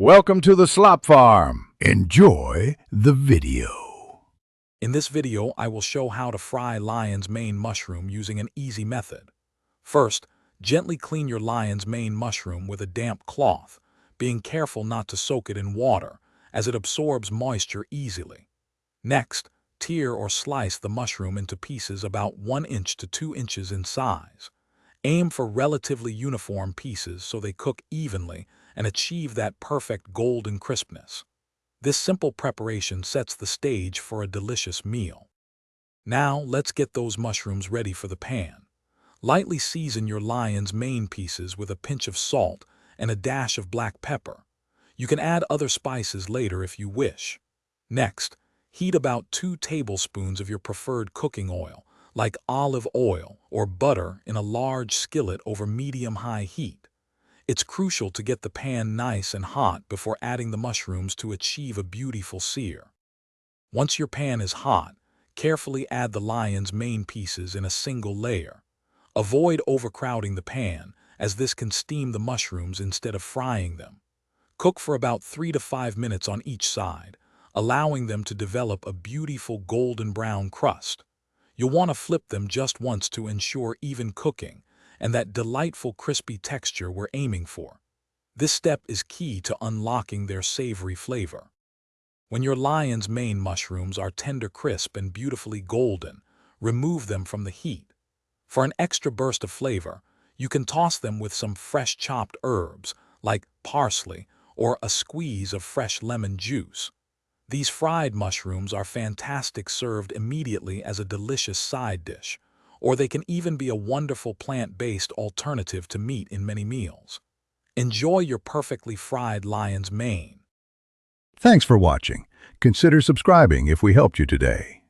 Welcome to the Slop Farm. Enjoy the video. In this video, I will show how to fry lion's mane mushroom using an easy method. First, gently clean your lion's mane mushroom with a damp cloth, being careful not to soak it in water, as it absorbs moisture easily. Next, tear or slice the mushroom into pieces about 1 inch to 2 inches in size. Aim for relatively uniform pieces so they cook evenly and achieve that perfect golden crispness. This simple preparation sets the stage for a delicious meal. Now, let's get those mushrooms ready for the pan. Lightly season your lion's mane pieces with a pinch of salt and a dash of black pepper. You can add other spices later if you wish. Next, heat about 2 tablespoons of your preferred cooking oil, like olive oil or butter, in a large skillet over medium-high heat. It's crucial to get the pan nice and hot before adding the mushrooms to achieve a beautiful sear. Once your pan is hot, carefully add the lion's mane pieces in a single layer. Avoid overcrowding the pan, as this can steam the mushrooms instead of frying them. Cook for about 3 to 5 minutes on each side, allowing them to develop a beautiful golden brown crust. You'll want to flip them just once to ensure even cooking and that delightful crispy texture we're aiming for. This step is key to unlocking their savory flavor. When your lion's mane mushrooms are tender crisp and beautifully golden, remove them from the heat. For an extra burst of flavor, you can toss them with some fresh chopped herbs like parsley or a squeeze of fresh lemon juice. These fried mushrooms are fantastic served immediately as a delicious side dish, or they can even be a wonderful plant-based alternative to meat in many meals. Enjoy your perfectly fried lion's mane. Thanks for watching. Consider subscribing if we helped you today.